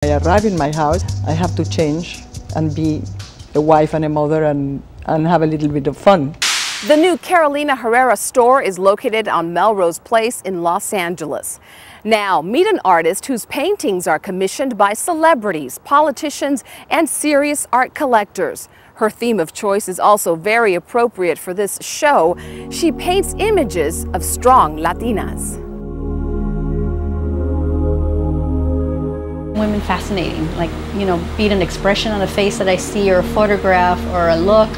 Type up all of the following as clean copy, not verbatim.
I arrive in my house, I have to change and be a wife and a mother and have a little bit of fun. The new Carolina Herrera store is located on Melrose Place in Los Angeles. Now, meet an artist whose paintings are commissioned by celebrities, politicians, and serious art collectors. Her theme of choice is also very appropriate for this show. She paints images of strong Latinas. Women fascinating, like, be it an expression on a face that I see or a photograph or a look.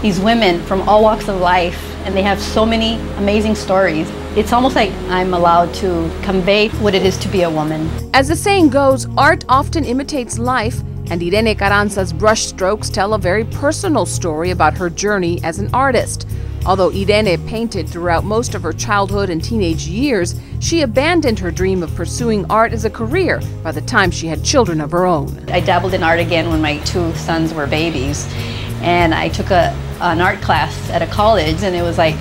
These women from all walks of life, and they have so many amazing stories. It's almost like I'm allowed to convey what it is to be a woman. As the saying goes, art often imitates life, and Irene Carranza's brushstrokes tell a very personal story about her journey as an artist. Although Irene painted throughout most of her childhood and teenage years, she abandoned her dream of pursuing art as a career by the time she had children of her own. I dabbled in art again when my two sons were babies, and I took an art class at a college, and it was like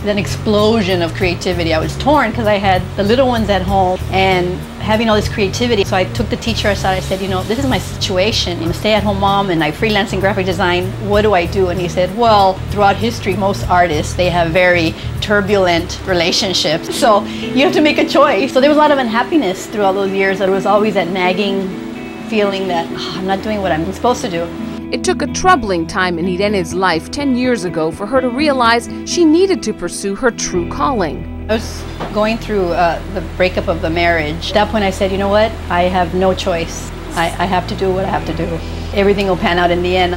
an explosion of creativity. I was torn because I had the little ones at home and having all this creativity. So I took the teacher aside. I said, this is my situation. I'm a stay-at-home mom and I freelance in graphic design. What do I do? And he said, well, throughout history, most artists, they have very turbulent relationships. So you have to make a choice. So there was a lot of unhappiness through all those years. There was always that nagging feeling that I'm not doing what I'm supposed to do. It took a troubling time in Irene's life 10 years ago for her to realize she needed to pursue her true calling. I was going through the breakup of the marriage. At that point I said, you know what? I have no choice. I have to do what I have to do. Everything will pan out in the end.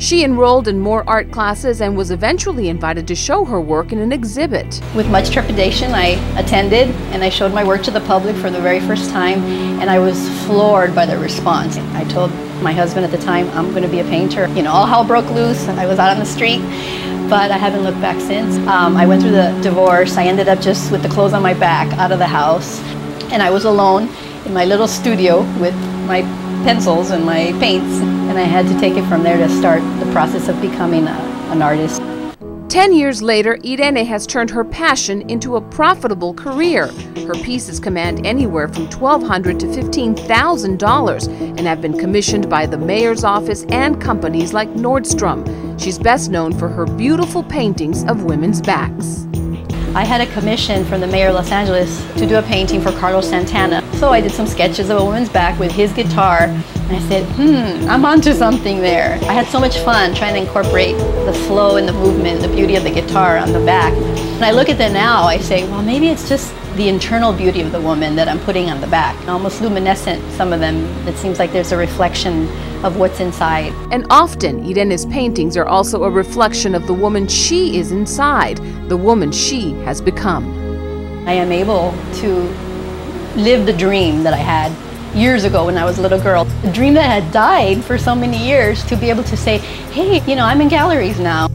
She enrolled in more art classes and was eventually invited to show her work in an exhibit. With much trepidation, I attended and I showed my work to the public for the very first time, and I was floored by the response. I told my husband at the time, I'm going to be a painter. All hell broke loose. I was out on the street, but I haven't looked back since. I went through the divorce. I ended up just with the clothes on my back out of the house, and I was alone in my little studio with my pencils and my paints, and I had to take it from there to start the process of becoming an artist. 10 years later, Irene has turned her passion into a profitable career. Her pieces command anywhere from $1,200 to $15,000 and have been commissioned by the mayor's office and companies like Nordstrom. She's best known for her beautiful paintings of women's backs. I had a commission from the mayor of Los Angeles to do a painting for Carlos Santana. So I did some sketches of a woman's back with his guitar, and I said, I'm onto something there. I had so much fun trying to incorporate the flow and the movement, the beauty of the guitar on the back. When I look at them now, I say, well, maybe it's just the internal beauty of the woman that I'm putting on the back. Almost luminescent, some of them. It seems like there's a reflection of what's inside. And often, Irene's paintings are also a reflection of the woman she is inside, the woman she has become. I am able to live the dream that I had years ago when I was a little girl. The dream that had died for so many years, to be able to say, hey, I'm in galleries now.